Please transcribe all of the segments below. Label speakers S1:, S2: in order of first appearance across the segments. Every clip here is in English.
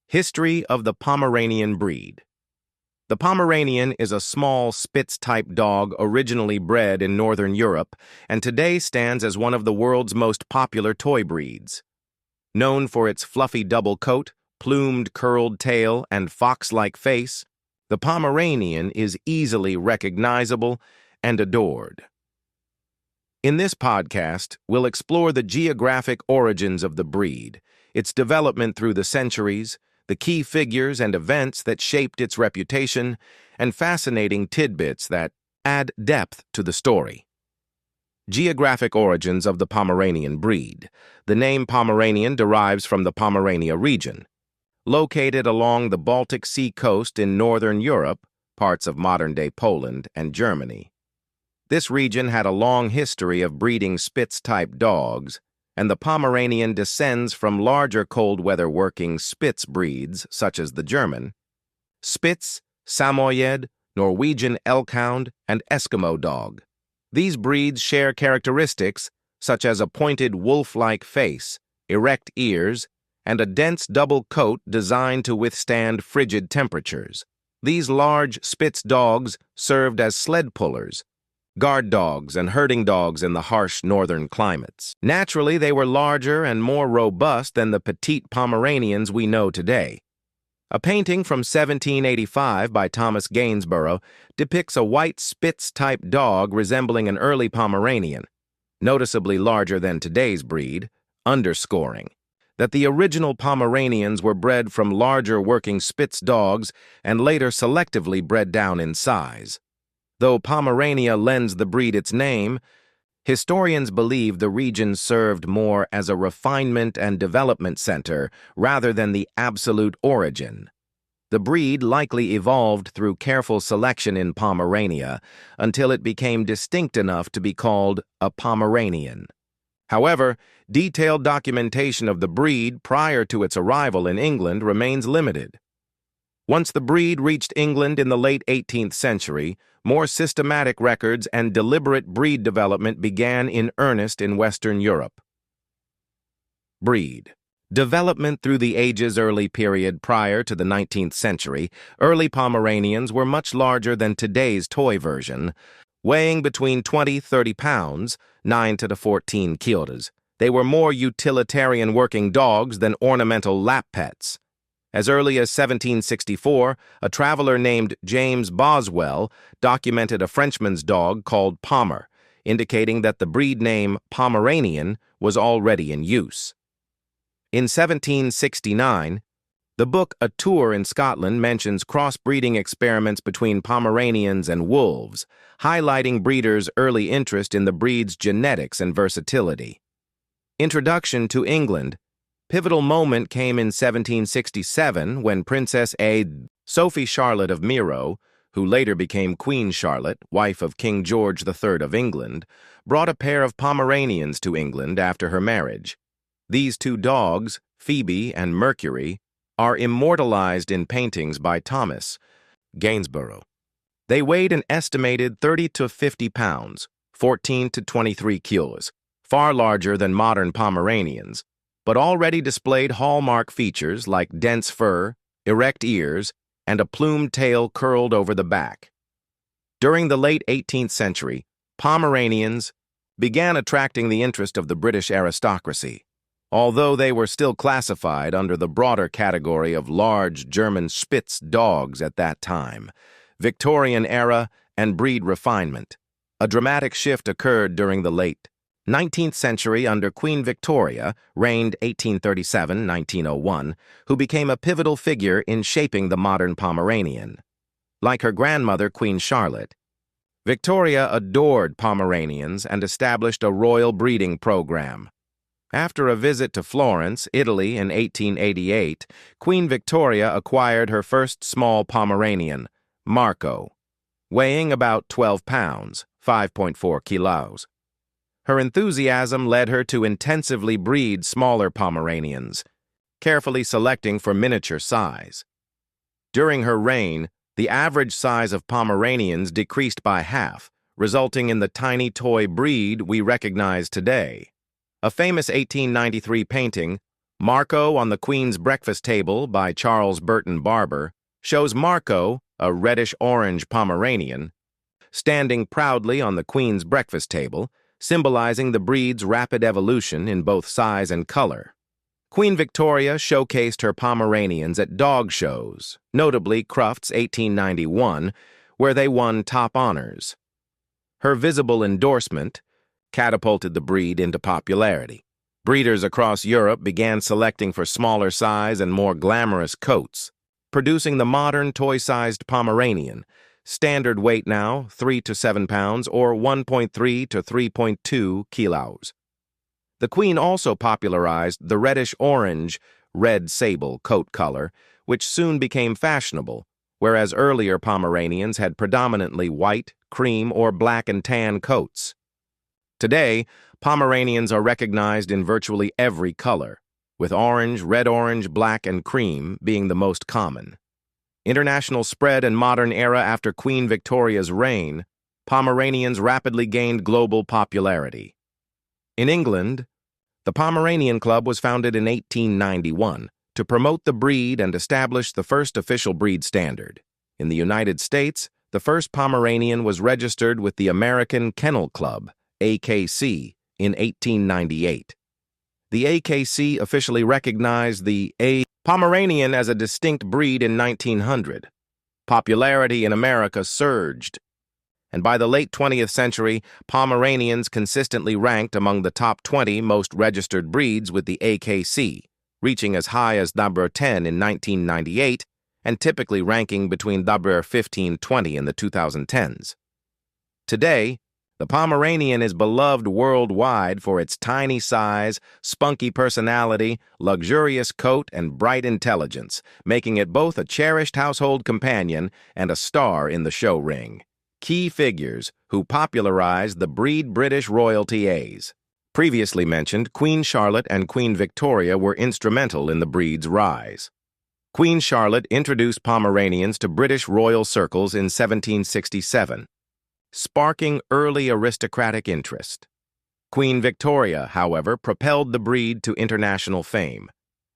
S1: History of the Pomeranian breed. The Pomeranian is a small Spitz-type dog originally bred in Northern Europe and today stands as one of the world's most popular toy breeds. Known for its fluffy double coat, plumed curled tail, and fox-like face, the Pomeranian is easily recognizable and adored. In this podcast, we'll explore the geographic origins of the breed, its development through the centuries, the key figures and events that shaped its reputation, and fascinating tidbits that add depth to the story. Geographic origins of the Pomeranian breed. The name Pomeranian derives from the Pomerania region. Located along the Baltic Sea coast in northern Europe, parts of modern-day Poland and Germany. This region had a long history of breeding Spitz-type dogs, and the Pomeranian descends from larger cold-weather working Spitz breeds such as the German Spitz, Samoyed, Norwegian Elkhound, and Eskimo dog. These breeds share characteristics such as a pointed wolf-like face, erect ears, and a dense double coat designed to withstand frigid temperatures. These large Spitz dogs served as sled pullers, guard dogs, and herding dogs in the harsh northern climates. Naturally, they were larger and more robust than the petite Pomeranians we know today. A painting from 1785 by Thomas Gainsborough depicts a white Spitz-type dog resembling an early Pomeranian, noticeably larger than today's breed, underscoring that the original Pomeranians were bred from larger working Spitz dogs and later selectively bred down in size. Though Pomerania lends the breed its name, historians believe the region served more as a refinement and development center rather than the absolute origin. The breed likely evolved through careful selection in Pomerania until it became distinct enough to be called a Pomeranian. However, detailed documentation of the breed prior to its arrival in England remains limited. Once the breed reached England in the late 18th century, more systematic records and deliberate breed development began in earnest in Western Europe. Breed. Development through the ages early period prior to the 19th century, early Pomeranians were much larger than today's toy version, weighing between 20–30 pounds, 9 to 14 kilos. They were more utilitarian working dogs than ornamental lap pets. As early as 1764, a traveler named James Boswell documented a Frenchman's dog called Pomer, indicating that the breed name Pomeranian was already in use. In 1769, the book A Tour in Scotland mentions crossbreeding experiments between Pomeranians and wolves, highlighting breeders' early interest in the breed's genetics and versatility. Introduction to England. Pivotal moment came in 1767 when Princess Sophie Charlotte of Miro, who later became Queen Charlotte, wife of King George III of England, brought a pair of Pomeranians to England after her marriage. These two dogs, Phoebe and Mercury, are immortalized in paintings by Thomas Gainsborough. They weighed an estimated 30 to 50 pounds, 14 to 23 kilos, far larger than modern Pomeranians, but already displayed hallmark features like dense fur, erect ears, and a plumed tail curled over the back. During the late 18th century, Pomeranians began attracting the interest of the British aristocracy, although they were still classified under the broader category of large German Spitz dogs at that time. Victorian era and breed refinement. A dramatic shift occurred during the late 19th century under Queen Victoria, reigned 1837–1901, who became a pivotal figure in shaping the modern Pomeranian. Like her grandmother, Queen Charlotte, Victoria adored Pomeranians and established a royal breeding program. After a visit to Florence, Italy in 1888, Queen Victoria acquired her first small Pomeranian, Marco, weighing about 12 pounds, 5.4 kilos. Her enthusiasm led her to intensively breed smaller Pomeranians, carefully selecting for miniature size. During her reign, the average size of Pomeranians decreased by half, resulting in the tiny toy breed we recognize today. A famous 1893 painting, Marco on the Queen's Breakfast Table by Charles Burton Barber shows Marco, a reddish-orange Pomeranian, standing proudly on the Queen's breakfast table, symbolizing the breed's rapid evolution in both size and color. Queen Victoria showcased her Pomeranians at dog shows, notably Crufts 1891, where they won top honors. Her visible endorsement catapulted the breed into popularity. Breeders across Europe began selecting for smaller size and more glamorous coats, producing the modern toy-sized Pomeranian, standard weight now 3 to 7 pounds or 1.3 to 3.2 kilos. The Queen also popularized the reddish-orange, red sable coat color, which soon became fashionable, whereas earlier Pomeranians had predominantly white, cream, or black and tan coats. Today, Pomeranians are recognized in virtually every color, with orange, red-orange, black, and cream being the most common. International spread and modern era after Queen Victoria's reign, Pomeranians rapidly gained global popularity. In England, the Pomeranian Club was founded in 1891 to promote the breed and establish the first official breed standard. In the United States, the first Pomeranian was registered with the American Kennel Club, AKC, in 1898. The AKC officially recognized the Pomeranian as a distinct breed in 1900. Popularity in America surged, and by the late 20th century, Pomeranians consistently ranked among the top 20 most registered breeds with the AKC, reaching as high as number 10 in 1998 and typically ranking between number 15-20 in the 2010s. Today, the Pomeranian is beloved worldwide for its tiny size, spunky personality, luxurious coat, and bright intelligence, making it both a cherished household companion and a star in the show ring. Key figures who popularized the breed British royalty A's. Previously mentioned, Queen Charlotte and Queen Victoria were instrumental in the breed's rise. Queen Charlotte introduced Pomeranians to British royal circles in 1767. Sparking early aristocratic interest. Queen Victoria, however, propelled the breed to international fame.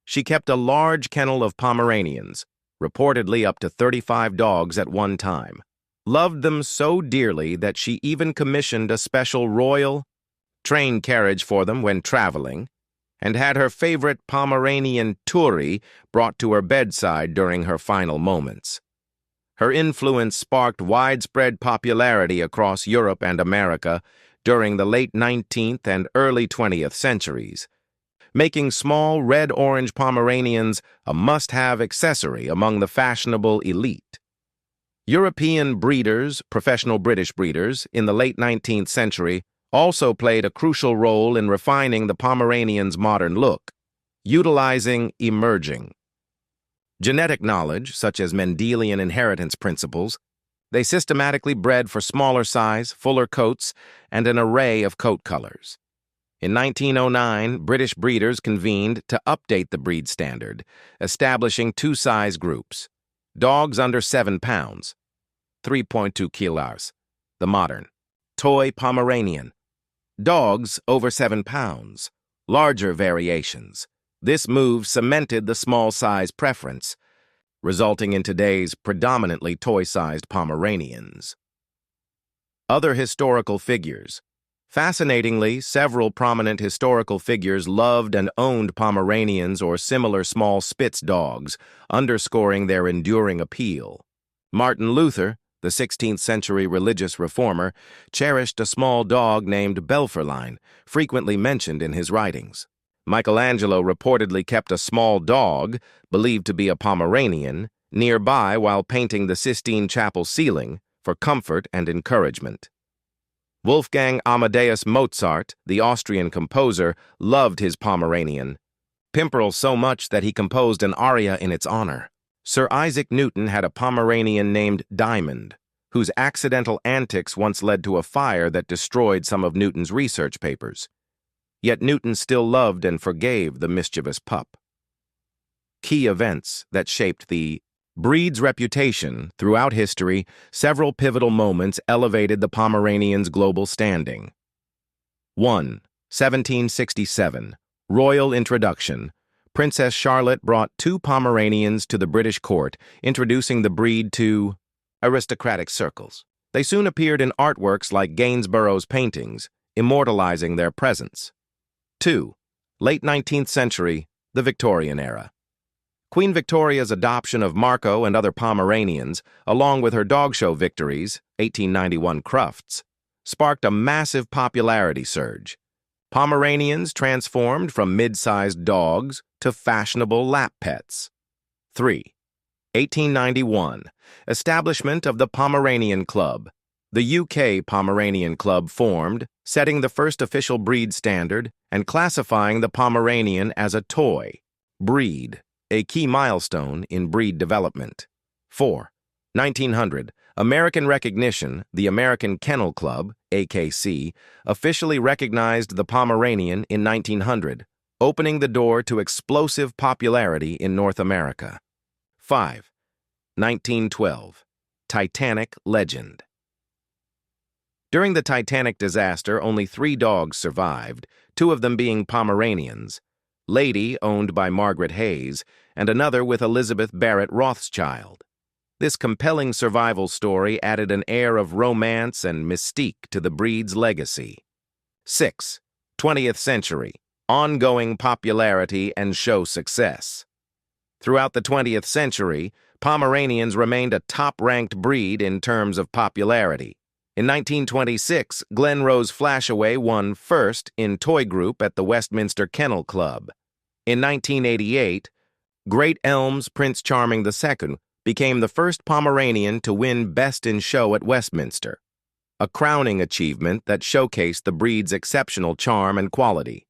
S1: She kept a large kennel of Pomeranians, reportedly up to 35 dogs at one time, loved them so dearly that she even commissioned a special royal train carriage for them when traveling, and had her favorite Pomeranian Turi brought to her bedside during her final moments. Her influence sparked widespread popularity across Europe and America during the late 19th and early 20th centuries, making small red-orange Pomeranians a must-have accessory among the fashionable elite. European breeders, professional British breeders, in the late 19th century also played a crucial role in refining the Pomeranian's modern look, utilizing emerging genetic knowledge, such as Mendelian inheritance principles. They systematically bred for smaller size, fuller coats, and an array of coat colors. In 1909, British breeders convened to update the breed standard, establishing two size groups: dogs under 7 pounds, 3.2 kilos, the modern toy Pomeranian; dogs over 7 pounds, larger variations. This move cemented the small size preference, resulting in today's predominantly toy-sized Pomeranians. Other historical figures. Fascinatingly, several prominent historical figures loved and owned Pomeranians or similar small Spitz dogs, underscoring their enduring appeal. Martin Luther, the 16th century religious reformer, cherished a small dog named Belferline, frequently mentioned in his writings. Michelangelo reportedly kept a small dog, believed to be a Pomeranian, nearby while painting the Sistine Chapel ceiling for comfort and encouragement. Wolfgang Amadeus Mozart, the Austrian composer, loved his Pomeranian, Pimperl, so much that he composed an aria in its honor. Sir Isaac Newton had a Pomeranian named Diamond, whose accidental antics once led to a fire that destroyed some of Newton's research papers. Yet Newton still loved and forgave the mischievous pup. Key events that shaped the breed's reputation throughout history. Several pivotal moments elevated the Pomeranian's global standing. 1. 1767. Royal introduction. Princess Charlotte brought 2 Pomeranians to the British court, introducing the breed to aristocratic circles. They soon appeared in artworks like Gainsborough's paintings, immortalizing their presence. 2. Late 19th century, the Victorian era. Queen Victoria's adoption of Marco and other Pomeranians, along with her dog show victories, 1891 Crufts, sparked a massive popularity surge. Pomeranians transformed from mid-sized dogs to fashionable lap pets. 3. 1891, establishment of the Pomeranian Club. The UK Pomeranian Club formed, setting the first official breed standard and classifying the Pomeranian as a toy breed, a key milestone in breed development. 4. 1900, American recognition, the American Kennel Club, AKC, officially recognized the Pomeranian in 1900, opening the door to explosive popularity in North America. 5. 1912, Titanic legend. During the Titanic disaster, only 3 dogs survived, 2 of them being Pomeranians, Lady, owned by Margaret Hayes, and another with Elizabeth Barrett Rothschild. This compelling survival story added an air of romance and mystique to the breed's legacy. 6. 20th century, ongoing popularity and show success. Throughout the 20th century, Pomeranians remained a top-ranked breed in terms of popularity. In 1926, Glen Rose Flashaway won first in toy group at the Westminster Kennel Club. In 1988, Great Elm's Prince Charming II became the first Pomeranian to win Best in Show at Westminster, a crowning achievement that showcased the breed's exceptional charm and quality.